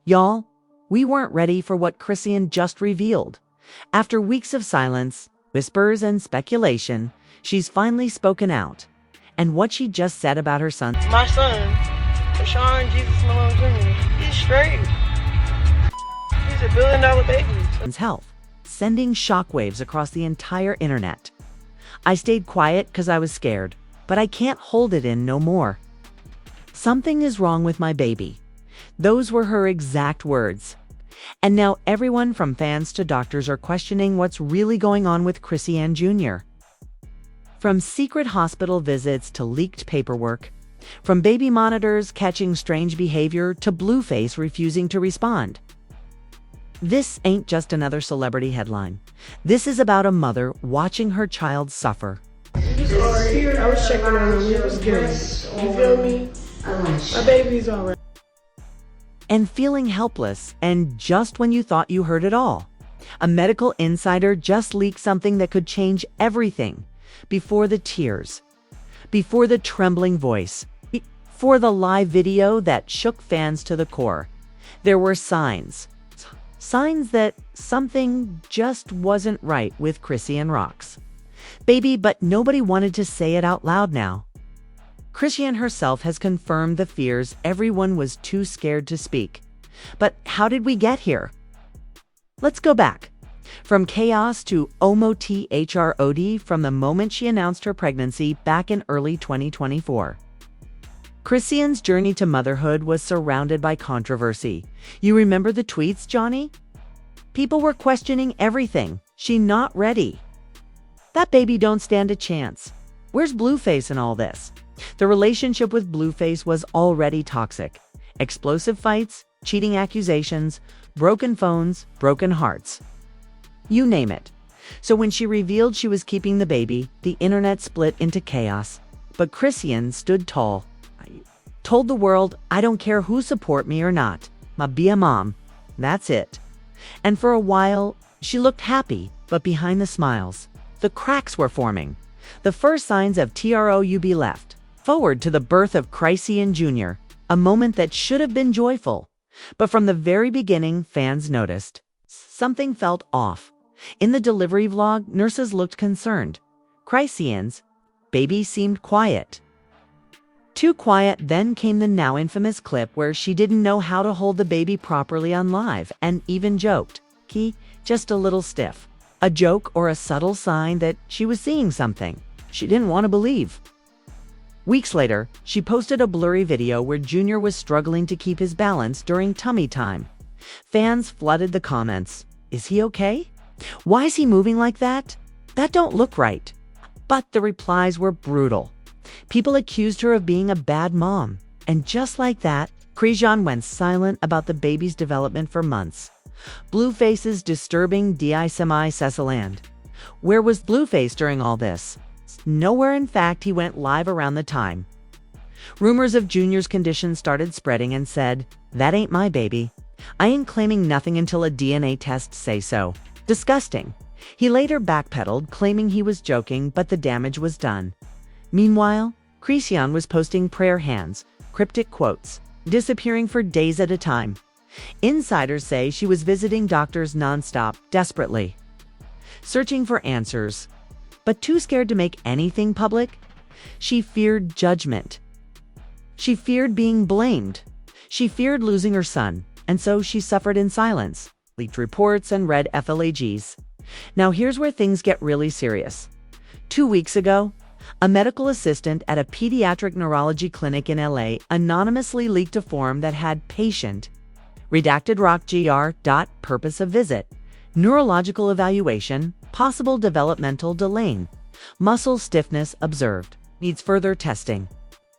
Y'all, we weren't ready for what Chrisean just revealed. After weeks of silence, whispers, and speculation, she's finally spoken out. And what she just said about her son, My son, Chrisean Jesus Malone Jr., he's straight. He's $1 billion baby. health, sending shockwaves across the entire internet. I stayed quiet because I was scared, but I can't hold it in no more. Something is wrong with my baby. Those were her exact words. And now everyone from fans to doctors are questioning what's really going on with Chrisean Jr. From secret hospital visits to leaked paperwork, from baby monitors catching strange behavior to Blueface refusing to respond. This ain't just another celebrity headline. This is about a mother watching her child suffer. He was alright. I was checking on him. He was good. You feel me? My baby's alright. And feeling helpless, and just when you thought you heard it all. A medical insider just leaked something that could change everything. Before the tears, before the trembling voice, before the live video that shook fans to the core, there were signs. Signs that something just wasn't right with Chrisean Rock's baby, but nobody wanted to say it out loud now. Chrisean herself has confirmed the fears everyone was too scared to speak. But how did we get here? Let's go back. From chaos to OMOTHROD from the moment she announced her pregnancy back in early 2024. Chrisean's journey to motherhood was surrounded by controversy. You remember the tweets, Johnny? People were questioning everything. She not ready. That baby don't stand a chance. Where's Blueface in all this? The relationship with Blueface was already toxic. Explosive fights, cheating accusations, broken phones, broken hearts. You name it. So when she revealed she was keeping the baby, the internet split into chaos. But Chrisean stood tall. Told the world, I don't care who support me or not. Ma be a mom. That's it. And for a while, she looked happy, but behind the smiles, the cracks were forming. The first signs of TROUB left. Forward to the birth of Chrisean Jr., a moment that should have been joyful. But from the very beginning, fans noticed. Something felt off. In the delivery vlog, nurses looked concerned. Chrisean's baby seemed quiet. Too quiet. Then came the now infamous clip where she didn't know how to hold the baby properly on live and even joked, just a little stiff. A joke or a subtle sign that she was seeing something she didn't want to believe. Weeks later, she posted a blurry video where Junior was struggling to keep his balance during tummy time. Fans flooded the comments. Is he okay? Why is he moving like that? That don't look right. But the replies were brutal. People accused her of being a bad mom. And just like that, Chrisean went silent about the baby's development for months. Blueface's disturbing semi-Ceciland. Where was Blueface during all this? Nowhere. In fact, he went live around the time. Rumors of Junior's condition started spreading and said, that ain't my baby. I ain't claiming nothing until a DNA test say so. Disgusting. He later backpedaled, claiming he was joking, but the damage was done. Meanwhile, Chrisean was posting prayer hands, cryptic quotes, disappearing for days at a time. Insiders say she was visiting doctors nonstop, desperately, searching for answers, but too scared to make anything public. She feared judgment. She feared being blamed. She feared losing her son, and so she suffered in silence, leaked reports, and read FLAGs. Now here's where things get really serious. 2 weeks ago, a medical assistant at a pediatric neurology clinic in LA anonymously leaked a form that had patient, redacted rock gr. Purpose of visit, neurological evaluation, possible developmental delay, muscle stiffness observed, needs further testing.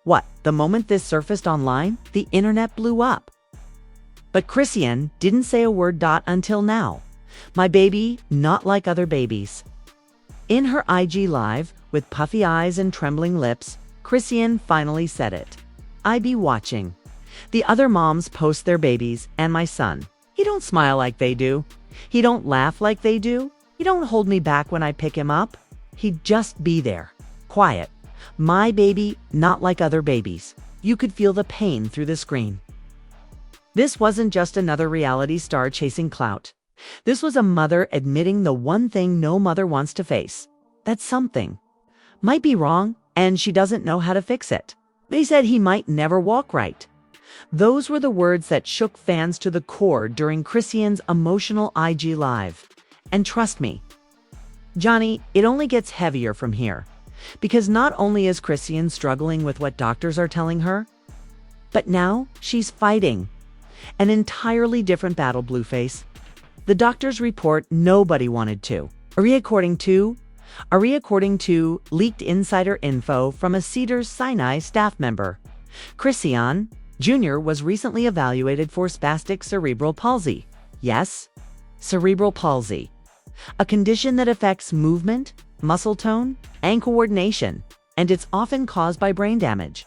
What? The moment this surfaced online, the internet blew up. But Chrisean didn't say a word. Until now. My baby, not like other babies. In her IG live, with puffy eyes and trembling lips, Chrisean finally said it. I be watching. The other moms post their babies, and my son. He don't smile like they do. He don't laugh like they do. He don't hold me back when I pick him up. He'd just be there, quiet. My baby, not like other babies. You could feel the pain through the screen. This wasn't just another reality star chasing clout. This was a mother admitting the one thing no mother wants to face. That something might be wrong and she doesn't know how to fix it. They said he might never walk right. Those were the words that shook fans to the core during Chrisean's emotional IG Live. And trust me, Johnny, it only gets heavier from here. Because not only is Chrisean struggling with what doctors are telling her, but now she's fighting an entirely different battle, Blueface. The doctors report nobody wanted to. According to leaked insider info from a Cedars-Sinai staff member. Chrisean Jr. was recently evaluated for spastic cerebral palsy. Yes, cerebral palsy. A condition that affects movement, muscle tone, and coordination, and it's often caused by brain damage.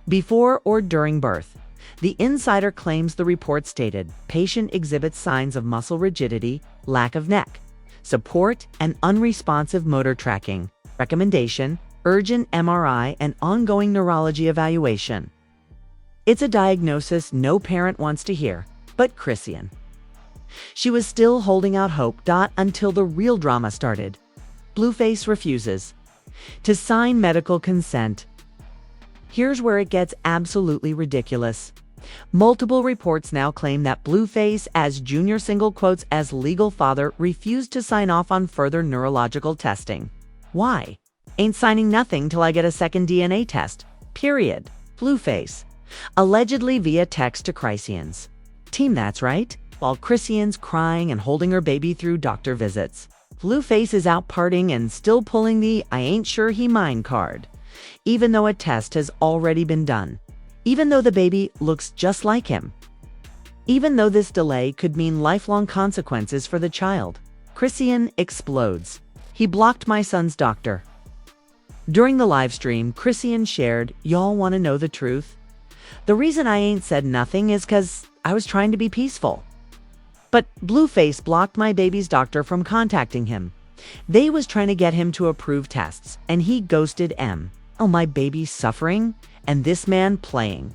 Before or during birth, the insider claims the report stated patient exhibits signs of muscle rigidity, lack of neck support, and unresponsive motor tracking. Recommendation: urgent MRI and ongoing neurology evaluation. It's a diagnosis no parent wants to hear, but Chrisean. She was still holding out hope until the real drama started. Blueface refuses to sign medical consent. Here's where it gets absolutely ridiculous. Multiple reports now claim that Blueface, as Junior single quotes as legal father, refused to sign off on further neurological testing. Why? Ain't signing nothing till I get a second DNA test. Period. Blueface. Allegedly via text to Chrisean's team, that's right. While Chrisean's crying and holding her baby through doctor visits, Blueface is out partying and still pulling the "I ain't sure he mine" card, even though a test has already been done. Even though the baby looks just like him. Even though this delay could mean lifelong consequences for the child. Chrisean explodes. He blocked my son's doctor. During the live stream, Chrisean shared, "Y'all want to know the truth? The reason I ain't said nothing is 'cause I was trying to be peaceful. But Blueface blocked my baby's doctor from contacting him. They was trying to get him to approve tests, and he ghosted M. Oh, my baby's suffering, and this man playing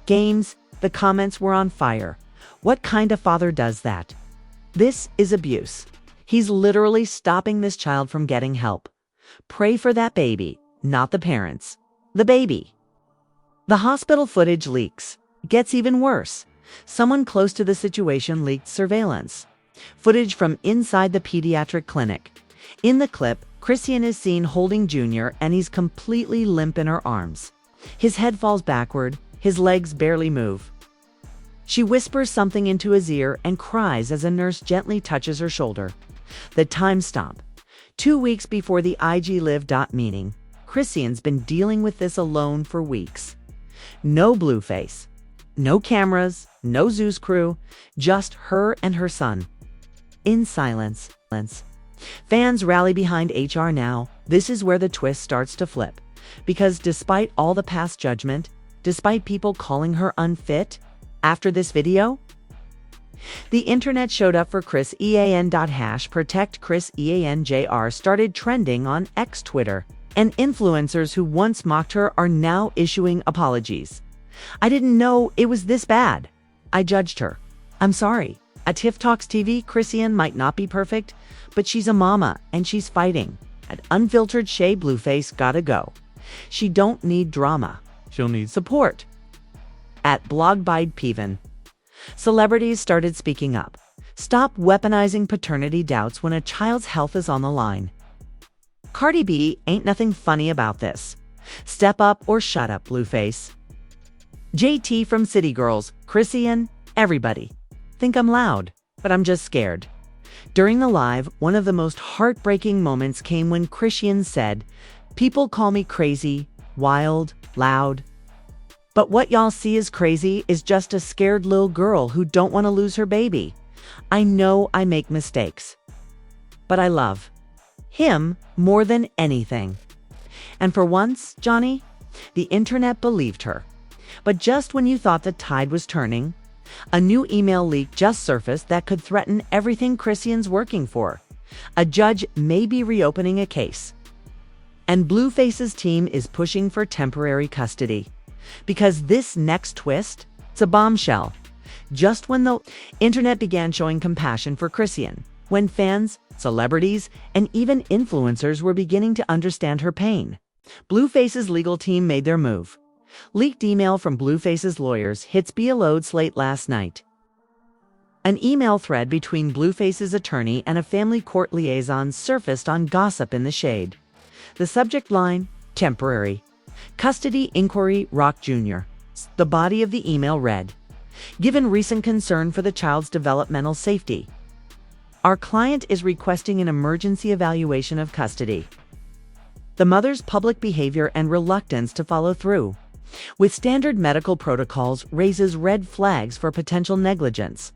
games." The comments were on fire. What kind of father does that? This is abuse. He's literally stopping this child from getting help. Pray for that baby, not the parents. The baby. The hospital footage leaks. Gets even worse. Someone close to the situation leaked surveillance footage from inside the pediatric clinic. In the clip, Chrisean is seen holding Junior, and he's completely limp in her arms. His head falls backward, his legs barely move. She whispers something into his ear and cries as a nurse gently touches her shoulder. The time stamp. 2 weeks before the IG Live meeting, Chrisean's been dealing with this alone for weeks. No Blueface. No cameras, no Zeus crew, just her and her son. In silence. Fans rally behind HR now. This is where the twist starts to flip. Because despite all the past judgment, despite people calling her unfit, after this video, the internet showed up for Chrisean. Protect Chrisean Jr. started trending on X Twitter, and influencers who once mocked her are now issuing apologies. "I didn't know it was this bad. I judged her. I'm sorry." At Tiff Talks TV, Chrisean might not be perfect, but she's a mama and she's fighting. At Unfiltered Shea, Blueface gotta go. She don't need drama. She'll need support. At Blogbide celebrities started speaking up. Stop weaponizing paternity doubts when a child's health is on the line. Cardi B, ain't nothing funny about this. Step up or shut up, Blueface. JT from City Girls, Chrisean, everybody. Think I'm loud, but I'm just scared. During the live, one of the most heartbreaking moments came when Chrisean said, "People call me crazy, wild, loud. But what y'all see as crazy is just a scared little girl who don't want to lose her baby. I know I make mistakes, but I love him more than anything." And for once, Johnny, the internet believed her. But just when you thought the tide was turning, a new email leak just surfaced that could threaten everything Chrisean's working for. A judge may be reopening a case. And Blueface's team is pushing for temporary custody. Because this next twist, it's a bombshell. just when the internet began showing compassion for Chrisean, when fans, celebrities, and even influencers were beginning to understand her pain. Blueface's legal team made their move. Leaked email from Blueface's lawyers hits Beload Slate last night. An email thread between Blueface's attorney and a family court liaison surfaced on Gossip in the Shade. The subject line, temporary. Custody inquiry Rock Jr. The body of the email read, given recent concern for the child's developmental safety, our client is requesting an emergency evaluation of custody. The mother's public behavior and reluctance to follow through with standard medical protocols raises red flags for potential negligence.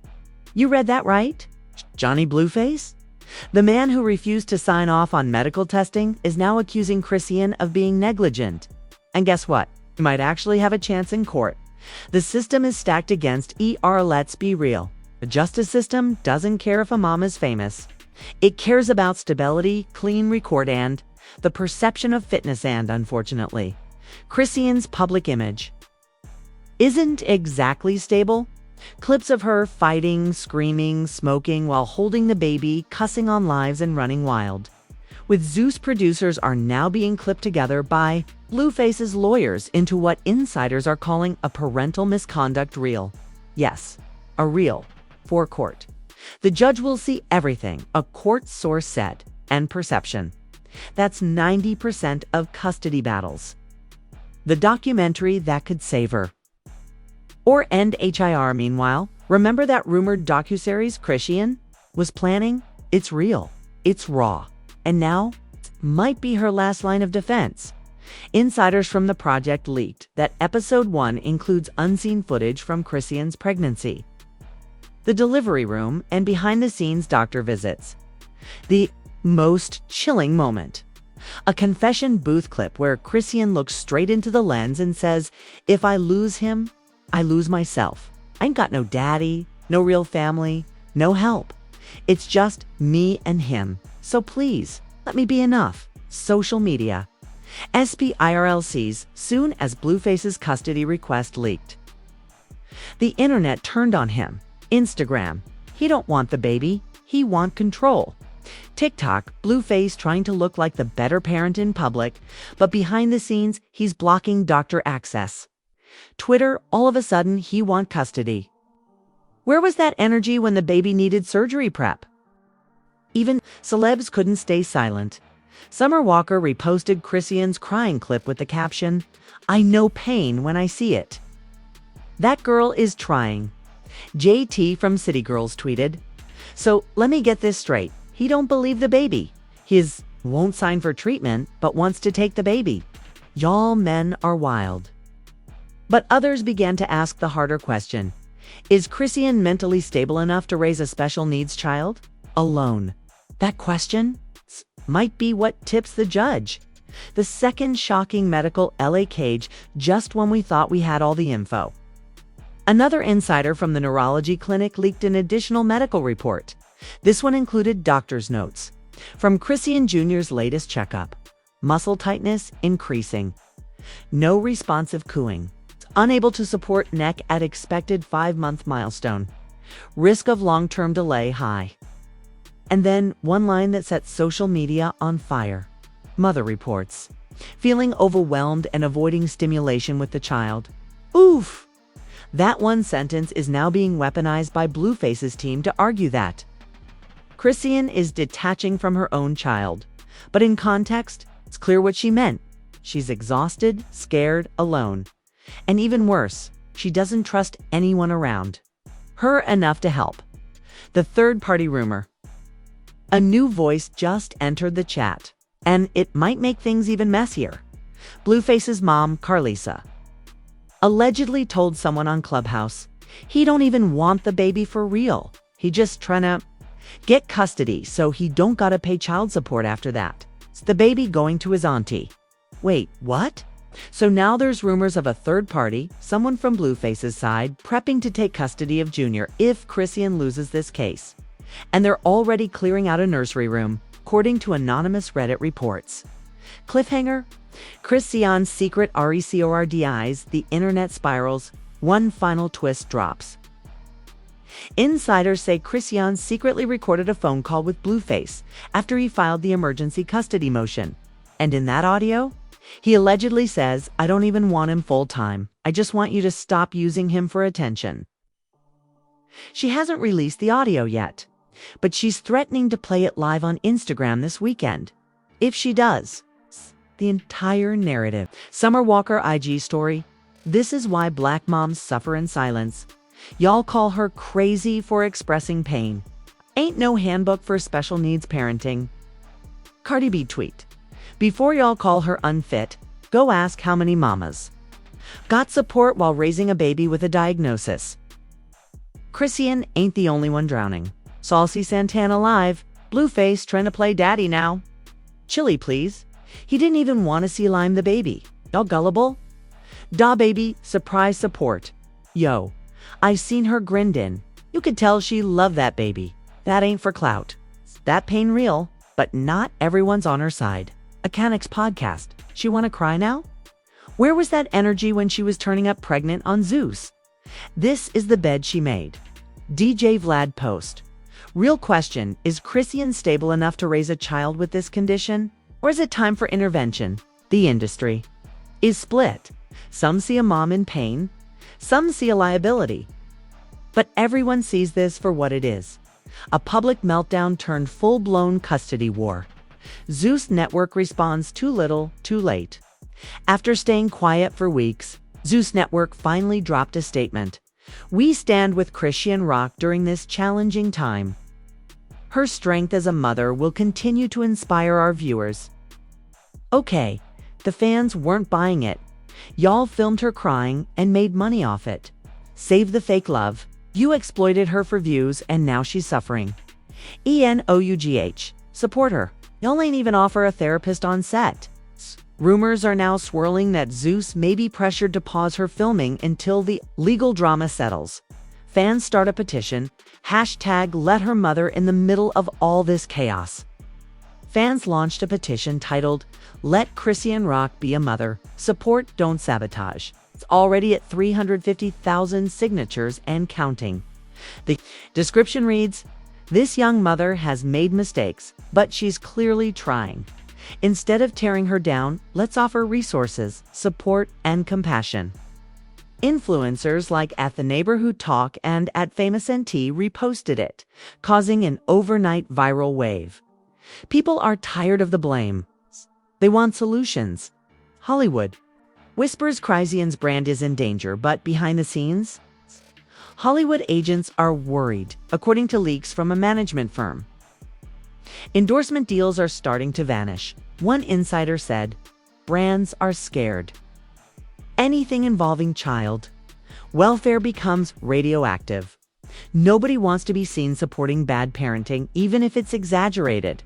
You read that right? Johnny Blueface? The man who refused to sign off on medical testing is now accusing Chrisean of being negligent. And guess what? He might actually have a chance in court. The system is stacked against ER. Let's be real. The justice system doesn't care if a mom is famous. It cares about stability, clean record, and the perception of fitness, and, unfortunately, Chrisean's public image isn't exactly stable. Clips of her fighting, screaming, smoking while holding the baby, cussing on lives, and running wild. With Zeus producers are now being clipped together by Blueface's lawyers into what insiders are calling a parental misconduct reel. Yes, a reel for court. The judge will see everything, a court source said, and perception. That's 90% of custody battles. The documentary that could save her. Or end HIR. Meanwhile, remember that rumored docuseries Chrisean was planning? It's real. It's raw. And now, might be her last line of defense. Insiders from the project leaked that episode 1 includes unseen footage from Chrisean's pregnancy, the delivery room, and behind-the-scenes doctor visits. The most chilling moment. A confession booth clip where Chrisean looks straight into the lens and says, "If I lose him, I lose myself. I ain't got no daddy, no real family, no help. It's just me and him. So please, let me be enough." Social media. SPIRLCs soon as Blueface's custody request leaked. The internet turned on him. Instagram. He don't want the baby. He want control. TikTok. Blueface trying to look like the better parent in public, but behind the scenes, he's blocking doctor access. Twitter. All of a sudden, he want custody. Where was that energy when the baby needed surgery prep? Even celebs couldn't stay silent. Summer Walker reposted Chrisean's crying clip with the caption, "I know pain when I see it." That girl is trying. JT from City Girls tweeted, "So let me get this straight. He don't believe the baby. His won't sign for treatment, but wants to take the baby. Y'all men are wild." But others began to ask the harder question. Is Chrisean mentally stable enough to raise a special needs child? Alone? That question might be what tips the judge. The second shocking medical LA cage just when we thought we had all the info. Another insider from the neurology clinic leaked an additional medical report. This one included doctor's notes from Chrisean Jr.'s latest checkup. Muscle tightness increasing. No responsive cooing. Unable to support neck at expected 5-month milestone. Risk of long-term delay high. And then one line that set social media on fire. Mother reports feeling overwhelmed and avoiding stimulation with the child. Oof! That one sentence is now being weaponized by Blueface's team to argue that Chrisean is detaching from her own child. But in context, it's clear what she meant. She's exhausted, scared, alone. And even worse, she doesn't trust anyone around her enough to help. The third-party rumor. A new voice just entered the chat, and it might make things even messier. Blueface's mom, Carlisa, allegedly told someone on Clubhouse, he don't even want the baby for real. He just trying to get custody so he don't gotta pay child support after that. It's the baby going to his auntie. Wait, what? So now there's rumors of a third party, someone from Blueface's side, prepping to take custody of Junior if Chrisean loses this case. And they're already clearing out a nursery room, according to anonymous Reddit reports. Cliffhanger? Chrisean's secret RECORDIs, the internet spirals, one final twist drops. Insiders say Chrisean secretly recorded a phone call with Blueface after he filed the emergency custody motion. And in that audio, he allegedly says, "I don't even want him full-time. I just want you to stop using him for attention." She hasn't released the audio yet, but she's threatening to play it live on Instagram this weekend. If she does, the entire narrative. Summer Walker IG story. This is why Black moms suffer in silence. Y'all call her crazy for expressing pain. Ain't no handbook for special needs parenting. Cardi B tweet. Before y'all call her unfit, go ask how many mamas got support while raising a baby with a diagnosis. Chrisean ain't the only one drowning. Saucy Santana live. Blueface trying to play daddy now. Chili please. He didn't even want to see Lime the baby. Y'all gullible? Da baby, surprise support. Yo, I seen her grinned in. You could tell she loved that baby. That ain't for clout. That pain real, but not everyone's on her side. A Canix podcast. She wanna cry now? Where was that energy when she was turning up pregnant on Zeus? This is the bed she made. DJ Vlad post. Real question, is Chrisean stable enough to raise a child with this condition? Or is it time for intervention? The industry is split. Some see a mom in pain. Some see a liability. But everyone sees this for what it is. A public meltdown turned full-blown custody war. Zeus Network responds too little, too late. After staying quiet for weeks, Zeus Network finally dropped a statement. We stand with Chrisean Rock during this challenging time. Her strength as a mother will continue to inspire our viewers. Okay, the fans weren't buying it. Y'all filmed her crying and made money off it. Save the fake love. You exploited her for views and now she's suffering. ENOUGH. Support her. Y'all ain't even offer a therapist on set. Rumors are now swirling that Zeus may be pressured to pause her filming until the legal drama settles. Fans start a petition. #let her mother in the middle of all this chaos. Fans launched a petition titled, Let Chrisean Rock Be a Mother. Support, don't sabotage. It's already at 350,000 signatures and counting. The description reads, this young mother has made mistakes, but she's clearly trying. Instead of tearing her down, let's offer resources, support, and compassion. Influencers like at The Neighborhood Talk and at Famous NT reposted it, causing an overnight viral wave. People are tired of the blame. They want solutions. Hollywood whispers Chrisean's brand is in danger, but behind the scenes, Hollywood agents are worried, according to leaks from a management firm. Endorsement deals are starting to vanish. One insider said, brands are scared. Anything involving child welfare becomes radioactive. Nobody wants to be seen supporting bad parenting, even if it's exaggerated.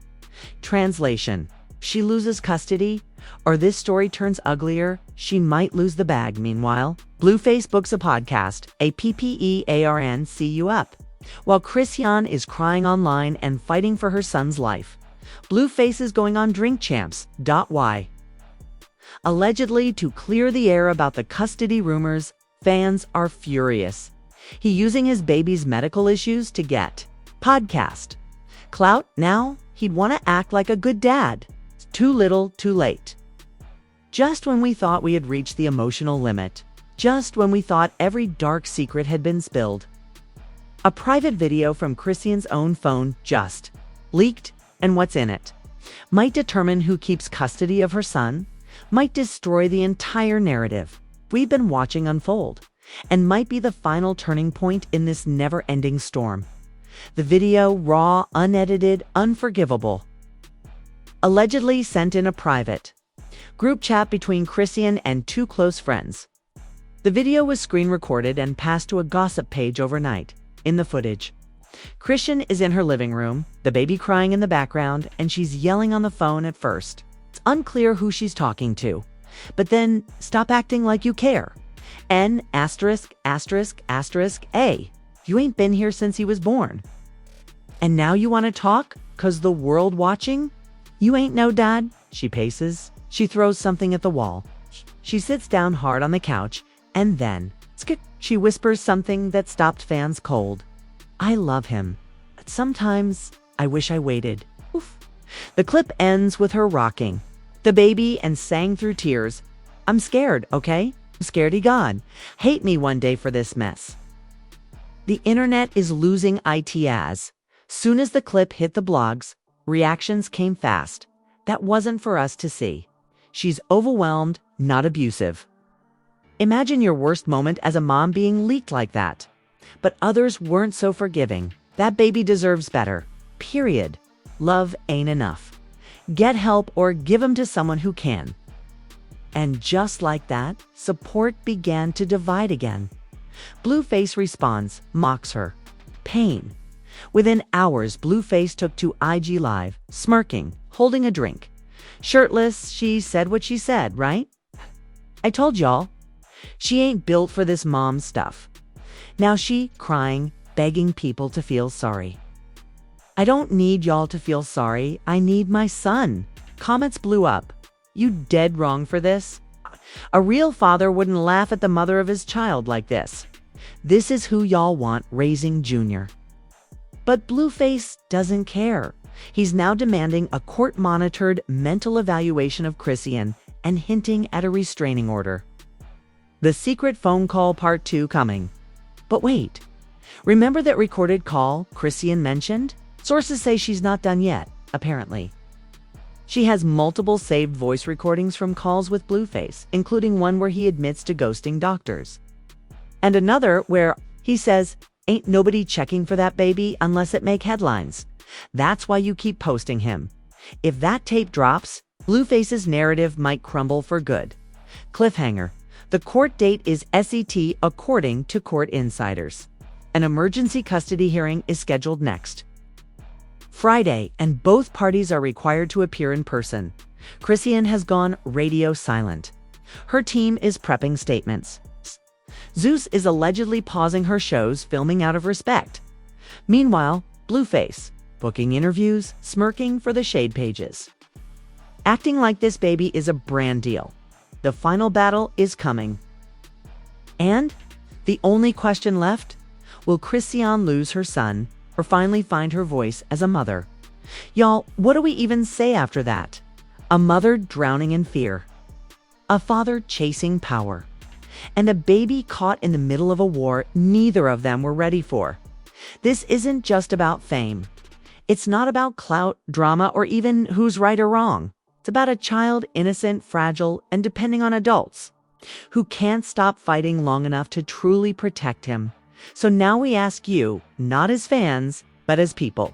Translation: she loses custody, or this story turns uglier, she might lose the bag. Meanwhile, Blueface books a podcast, a PPEARN see you up. While Chrisean is crying online and fighting for her son's life, Blueface is going on Drink Champs.y. Allegedly to clear the air about the custody rumors, fans are furious. He using his baby's medical issues to get podcast clout. Now he'd want to act like a good dad. Too little, too late. Just when we thought we had reached the emotional limit, just when we thought every dark secret had been spilled, a private video from Chrisean's own phone just leaked, and what's in it might determine who keeps custody of her son, might destroy the entire narrative we've been watching unfold, and might be the final turning point in this never-ending storm. The video, raw, unedited, unforgivable, allegedly sent in a private group chat between Chrisean and two close friends. The video was screen recorded and passed to a gossip page overnight. In the footage, Chrisean is in her living room, the baby crying in the background, and she's yelling on the phone at first. It's unclear who she's talking to, but then stop acting like you care. N*****A. You ain't been here since he was born. And now you want to talk? 'Cause the world watching? You ain't no dad? She paces. She throws something at the wall. She sits down hard on the couch, and then she whispers something that stopped fans cold. I love him. But sometimes I wish I waited. Oof. The clip ends with her rocking the baby and saying through tears, "I'm scared, okay? I'm scaredy God. Hate me one day for this mess." The internet is losing it as. Soon as the clip hit the blogs, reactions came fast. That wasn't for us to see. She's overwhelmed, not abusive. Imagine your worst moment as a mom being leaked like that. But others weren't so forgiving. That baby deserves better. Period. Love ain't enough. Get help or give him to someone who can. And just like that, support began to divide again. Blueface responds, mocks her. Pain. Within hours, Blueface took to IG Live, smirking, holding a drink. Shirtless, she said what she said, right? I told y'all. She ain't built for this mom stuff. Now she crying, begging people to feel sorry. I don't need y'all to feel sorry. I need my son. Comments blew up. You dead wrong for this. A real father wouldn't laugh at the mother of his child like this. This is who y'all want raising Junior. But Blueface doesn't care. He's now demanding a court-monitored mental evaluation of Chrisean and hinting at a restraining order. The secret phone call part 2 coming. But wait, remember that recorded call Chrisean mentioned? Sources say she's not done yet, apparently. She has multiple saved voice recordings from calls with Blueface, including one where he admits to ghosting doctors. And another where he says, "Ain't nobody checking for that baby unless it make headlines. That's why you keep posting him." If that tape drops, Blueface's narrative might crumble for good. Cliffhanger. The court date is SET according to court insiders. An emergency custody hearing is scheduled next Friday, and both parties are required to appear in person. Chrisean has gone radio silent. Her team is prepping statements. Zeus is allegedly pausing her shows, filming out of respect. Meanwhile, Blueface, booking interviews, smirking for the shade pages. Acting like this baby is a brand deal. The final battle is coming. And the only question left, will Chrisean lose her son or finally find her voice as a mother? Y'all, what do we even say after that? A mother drowning in fear. A father chasing power. And a baby caught in the middle of a war neither of them were ready for. This isn't just about fame. It's not about clout, drama, or even who's right or wrong. It's about a child, innocent, fragile, and depending on adults who can't stop fighting long enough to truly protect him. So now we ask you, not as fans, but as people.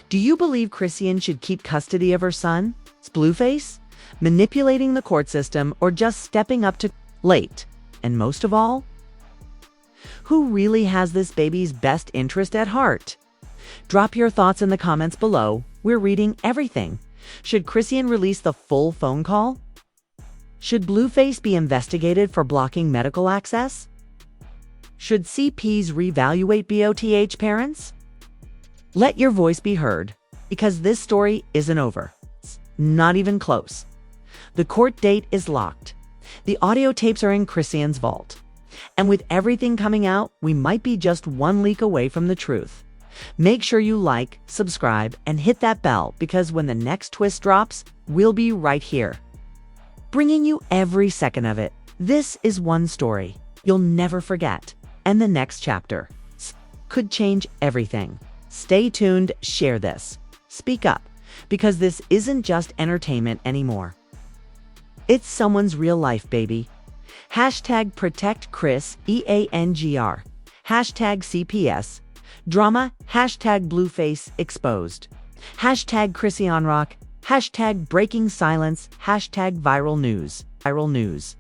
Do you believe Chrisean should keep custody of her son? Is Blueface manipulating the court system or just stepping up to late? And most of all, who really has this baby's best interest at heart? Drop your thoughts in the comments below. We're reading everything. Should Chrisean release the full phone call? Should Blueface be investigated for blocking medical access? Should CPs reevaluate BOTH parents? Let your voice be heard, because this story isn't over. It's not even close. The court date is locked. The audio tapes are in Chrisean's vault. And with everything coming out, we might be just one leak away from the truth. Make sure you like, subscribe, and hit that bell, because when the next twist drops, we'll be right here, bringing you every second of it. This is one story you'll never forget, and the next chapter could change everything. Stay tuned, share this, speak up, because this isn't just entertainment anymore. It's someone's real life, baby. Hashtag protect Chris, EANGR. Hashtag CPS. Drama, hashtag Blueface exposed. Hashtag Chrisean Rock. Hashtag breaking silence. Hashtag viral news. Viral news.